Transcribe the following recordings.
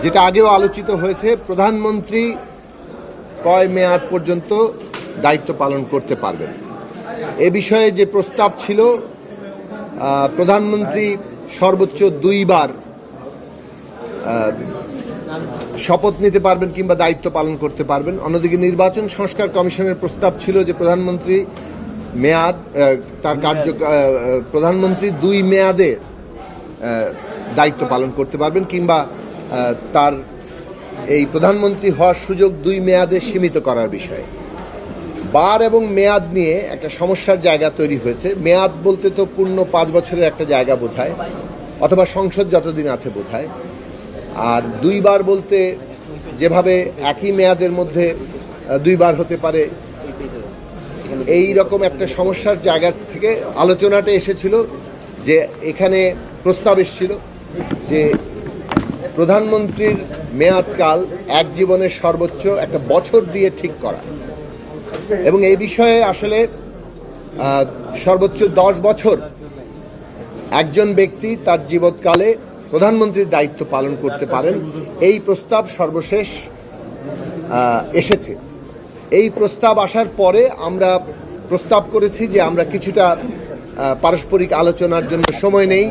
যেটা আগেও আলোচিত হয়েছে, প্রধানমন্ত্রী কয় মেয়াদ পর্যন্ত দায়িত্ব পালন করতে পারবেন এ বিষয়ে যে প্রস্তাব ছিল, প্রধানমন্ত্রী সর্বোচ্চ 2 বার শপথ নিতে পারবেন কিংবা দায়িত্ব পালন করতে পারবেন। অন্যদিকে নির্বাচন সংস্কার কমিশনের প্রস্তাব ছিল যে প্রধানমন্ত্রী প্রধানমন্ত্রী 2 মেয়াদে দায়িত্ব পালন করতে পারবেন কিংবা তার এই প্রধানমন্ত্রী হওয়ার সুযোগ 2 মেয়াদে সীমিত করার বিষয়ে। বার এবং মেয়াদ নিয়ে একটা সমস্যার জায়গা তৈরি হয়েছে। মেয়াদ বলতে তো পূর্ণ 5 বছরের একটা জায়গা বোঝায়, অথবা সংসদ যতদিন আছে বোঝায়। আর 2 বার বলতে যেভাবে একই মেয়াদের মধ্যে 2 বার হতে পারে, এই রকম একটা সমস্যার জায়গা থেকে আলোচনাটা এসেছিল যে এখানে প্রস্তাব এসেছিল যে প্রধানমন্ত্রীর মেয়াদকাল এক জীবনের সর্বোচ্চ একটা বছর দিয়ে ঠিক করা, এবং এই বিষয়ে আসলে সর্বোচ্চ 10 বছর একজন ব্যক্তি তার জীবৎকালে প্রধানমন্ত্রীর দায়িত্ব পালন করতে পারেন, এই প্রস্তাব সর্বশেষ এসেছে। এই প্রস্তাব আসার পরে আমরা প্রস্তাব করেছি যে আমরা কিছুটা পারস্পরিক আলোচনার জন্য সময় নেই,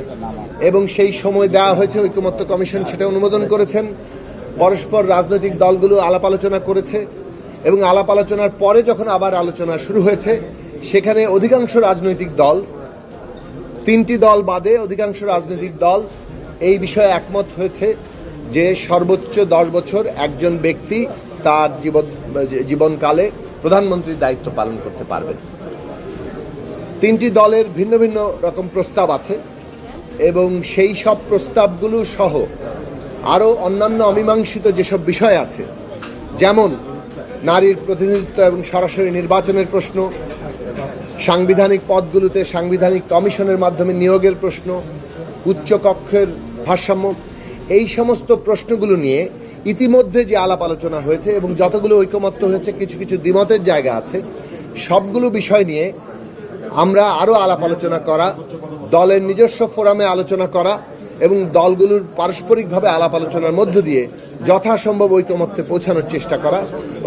এবং সেই সময় দেওয়া হয়েছে। ঐকমত্য কমিশন সেটা অনুমোদন করেছেন। পরস্পর রাজনৈতিক দলগুলো আলাপ আলোচনা করেছে, এবং আলাপ আলোচনার পরে যখন আবার আলোচনা শুরু হয়েছে, সেখানে অধিকাংশ রাজনৈতিক দল, 3টি দল বাদে অধিকাংশ রাজনৈতিক দল এই বিষয়ে একমত হয়েছে যে সর্বোচ্চ 10 বছর একজন ব্যক্তি তার জীবনকালে প্রধানমন্ত্রীর দায়িত্ব পালন করতে পারবেন। 3টি দলের ভিন্ন ভিন্ন রকম প্রস্তাব আছে, এবং সেই সব প্রস্তাবগুলো সহ আরও অন্যান্য অমীমাংসিত যেসব বিষয় আছে, যেমন নারীর প্রতিনিধিত্ব এবং সরাসরি নির্বাচনের প্রশ্ন, সাংবিধানিক পদগুলোতে সাংবিধানিক কমিশনের মাধ্যমে নিয়োগের প্রশ্ন, উচ্চকক্ষের ভারসাম্য, এই সমস্ত প্রশ্নগুলো নিয়ে ইতিমধ্যে যে আলাপ আলোচনা হয়েছে এবং যতগুলো ঐকমত্য হয়েছে, কিছু কিছু দ্বিমতের জায়গা আছে, সবগুলো বিষয় নিয়ে আমরা আরও আলাপ আলোচনা করা, দলের নিজস্ব ফোরামে আলোচনা করা এবং দলগুলোর পারস্পরিকভাবে আলাপ আলোচনার মধ্য দিয়ে যথাসম্ভব ঐকমত্যে পৌঁছানোর চেষ্টা করা,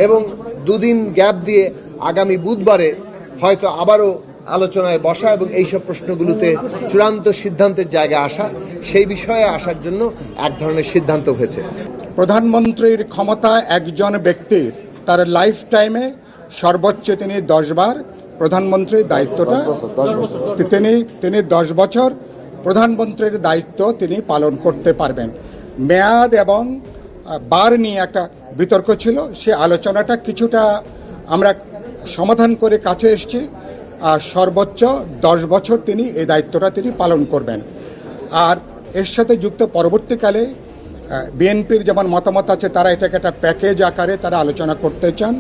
এবং 2 দিন গ্যাপ দিয়ে আগামী বুধবারে হয়তো আবারও আলোচনায় বসা এবং এইসব প্রশ্নগুলোতে চূড়ান্ত সিদ্ধান্তের জায়গায় আসা, সেই বিষয়ে আসার জন্য এক ধরনের সিদ্ধান্ত হয়েছে। প্রধানমন্ত্রীর ক্ষমতা একজন ব্যক্তির তার লাইফ টাইমে সর্বোচ্চ তিনি 10 বার প্রধানমন্ত্রীর দায়িত্বটা তিনি 10 বছর প্রধানমন্ত্রীর দায়িত্ব তিনি পালন করতে পারবেন। মেয়াদ এবং বার নিয়ে একটা বিতর্ক ছিল, সে আলোচনাটা কিছুটা আমরা সমাধান করে কাছে এসেছি। সর্বোচ্চ 10 বছর তিনি এই দায়িত্বটা তিনি পালন করবেন। আর এর সাথে যুক্ত পরবর্তীকালে বিএনপির যেমন মতামত আছে, তারা এটাকে একটা প্যাকেজ আকারে তারা আলোচনা করতে চান।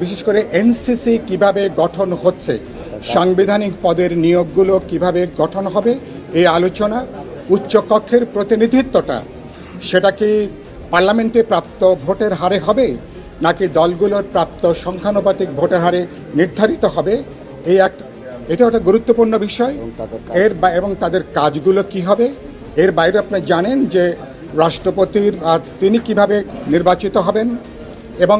বিশেষ করে এনসিসি কিভাবে গঠন হচ্ছে, সাংবিধানিক পদের নিয়োগগুলো কিভাবে গঠন হবে, এই আলোচনা, উচ্চকক্ষের প্রতিনিধিত্বটা সেটা কি পার্লামেন্টে প্রাপ্ত ভোটের হারে হবে নাকি দলগুলোর প্রাপ্ত সংখ্যানুপাতিক ভোটের হারে নির্ধারিত হবে, এটা একটা গুরুত্বপূর্ণ বিষয়। এবং তাদের কাজগুলো কি হবে। এর বাইরে আপনি জানেন যে রাষ্ট্রপতির তিনি কিভাবে নির্বাচিত হবেন, এবং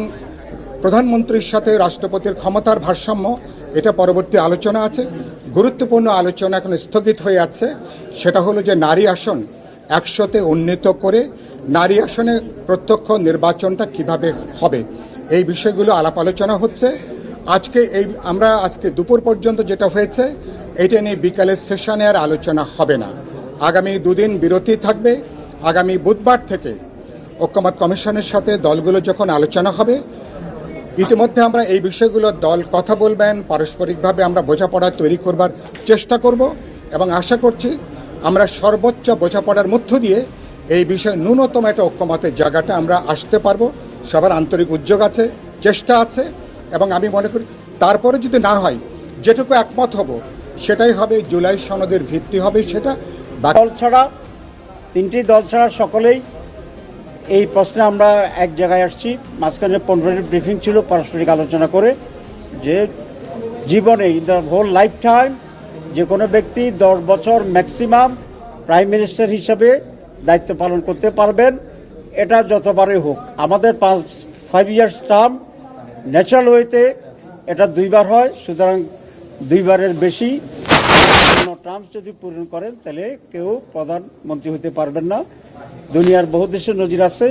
প্রধানমন্ত্রীর সাথে রাষ্ট্রপতির ক্ষমতার ভারসাম্য, এটা পরবর্তী আলোচনা আছে। গুরুত্বপূর্ণ আলোচনা এখন স্থগিত হয়ে আছে, সেটা হলো যে নারী আসন 100তে উন্নীত করে নারী আসনে প্রত্যক্ষ নির্বাচনটা কিভাবে হবে, এই বিষয়গুলো আলাপ আলোচনা হচ্ছে। আমরা আজকে দুপুর পর্যন্ত যেটা হয়েছে, এটা নিয়ে বিকালের সেশনে আর আলোচনা হবে না। আগামী 2 দিন বিরতি থাকবে। আগামী বুধবার থেকে ঐকমত্য কমিশনের সাথে দলগুলো যখন আলোচনা হবে, ইতিমধ্যে আমরা এই বিষয়গুলো দল কথা বলবেন, পারস্পরিকভাবে আমরা বোঝাপড়া তৈরি করবার চেষ্টা করব, এবং আশা করছি আমরা সর্বোচ্চ বোঝাপড়ার মধ্য দিয়ে এই বিষয়ে ন্যূনতম একটা ঐকমত্যের জায়গাটা আমরা আসতে পারবো। সবার আন্তরিক উদ্যোগ আছে, চেষ্টা আছে, এবং আমি মনে করি তারপরে যদি না হয়, যেটুকু একমত হব সেটাই হবে জুলাই সনদের ভিত্তি হবে। সেটা দল ছাড়া 3টি দল ছাড়া সকলেই এই প্রশ্নে আমরা এক জায়গায় আসছি। মাঝখানে 15 মিনিট ব্রিফিং ছিল পারস্পরিক আলোচনা করে, যে জীবনে in the whole lifetime যে কোনো ব্যক্তি 10 বছর ম্যাক্সিমাম প্রাইম মিনিস্টার হিসাবে দায়িত্ব পালন করতে পারবেন, এটা যতবারই হোক, আমাদের 5 ইয়ার্স টার্ম ন্যাচারাল ওয়েতে এটা 2বার হয়, সুতরাং 2বারের বেশি কোনো টার্মস যদি পূরণ করেন তাহলে কেউ প্রধানমন্ত্রী হতে পারবেন না। দুনিয়ার বহু দেশে নজির আছে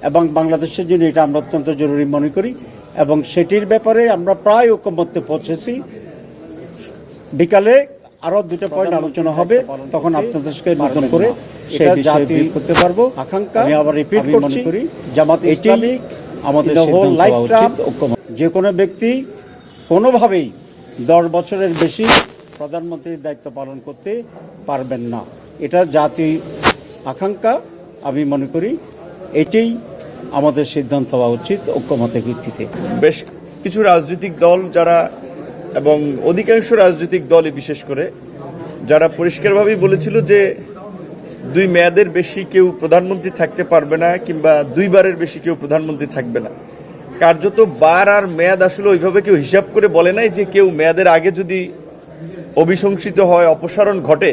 এবং বাংলাদেশের জন্য এটা আমরা অত্যন্ত জরুরি মনে করি এবং সেটির ব্যাপারে আমরা প্রায় ঐকমত্যে পৌঁছেছি। বিকালে আরো 2টা পয়েন্ট আলোচনা হবে, তখন আপনাদেরকে নতুন করে সেই বিষয়ে করতে পারবো। আকাঙ্ক্ষা আমি আবার রিপিট করছি, জামাত ইসলামিক আমাদের হোল লাইফ টাইম যে কোনো ব্যক্তি কোনোভাবেই 10 বছরের বেশি প্রধানমন্ত্রীর দায়িত্ব পালন করতে পারবেন না। এটা জাতীয় আকাঙ্ক্ষা, আমি মনে করি এটাই আমাদের সিদ্ধান্ত হওয়া উচিত ঐক্যমতের ভিত্তিতে। বেশ কিছু রাজনৈতিক দল যারা এবং অধিকাংশ রাজনৈতিক দলই বিশেষ করে যারা পরিষ্কারভাবেই বলেছিল যে 2 মেয়াদের বেশি কেউ প্রধানমন্ত্রী থাকতে পারবে না কিংবা 2বারের বেশি কেউ প্রধানমন্ত্রী থাকবে না। কার্যত বার আর মেয়াদ আসলে ওইভাবে কেউ হিসাব করে বলে নাই যে কেউ মেয়াদের আগে যদি অভিশংসিত হয়, অপসারণ ঘটে,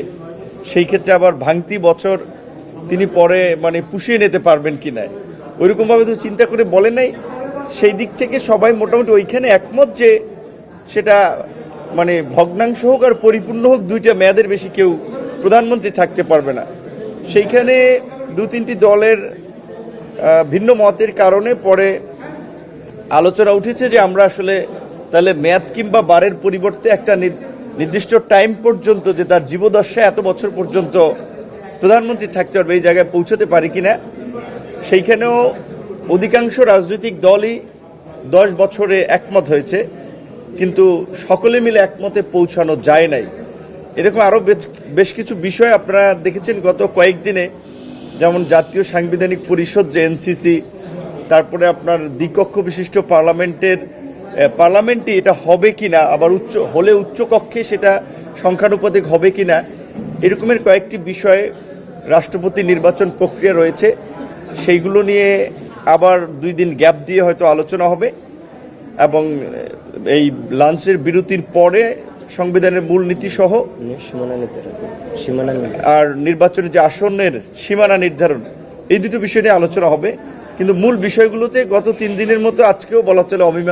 সেই ক্ষেত্রে আবার ভাঙতি বছর তিনি পরে পুষিয়ে নিতে পারবেন কি না, ওইরকমভাবে তো চিন্তা করে বলে নাই। সেই দিক থেকে সবাই মোটামুটি ওইখানে একমত যে সেটা ভগ্নাংশ হোক আর পরিপূর্ণ হোক, 2টা মেয়াদের বেশি কেউ প্রধানমন্ত্রী থাকতে পারবে না। সেইখানে 2-3টি দলের ভিন্ন মতের কারণে পরে আলোচনা উঠেছে যে আমরা আসলে তাহলে মেয়াদ কিংবা বারের পরিবর্তে একটা নির্দিষ্ট টাইম পর্যন্ত, যে তার জীবদশায় এত বছর পর্যন্ত প্রধানমন্ত্রী থাকতে পারবে, এই জায়গায় পৌঁছতে পারি কিনা। সেইখানেও অধিকাংশ রাজনৈতিক দলই 10 বছরে একমত হয়েছে, কিন্তু সকলে মিলে একমতে পৌঁছানো যায় নাই। এরকম আরও বেশ কিছু বিষয় আপনারা দেখেছেন গত কয়েকদিনে, যেমন জাতীয় সাংবিধানিক পরিষদ যে এনসিসি, তারপরে আপনার দ্বিকক্ষ বিশিষ্ট পার্লামেন্টে এটা হবে কিনা, আবার উচ্চ কক্ষে সেটা সংখ্যানুপাতিক হবে কিনা, এরকমের কয়েকটি বিষয়ে রাষ্ট্রপতি নির্বাচন প্রক্রিয়া রয়েছে। সেইগুলো নিয়ে আবার 2 দিন গ্যাপ দিয়ে হয়তো আলোচনা হবে এবং এই লাঞ্চের বিরতির পরে সংবিধানের মূলনীতি সহ আর নির্বাচনের যে আসনের সীমানা নির্ধারণ, এই 2টো বিষয় নিয়ে আলোচনা হবে। কিন্তু মূল বিষয়গুলোতে গত 3 দিনের মতো আজকেও বলা চলে অমীমাংসিত।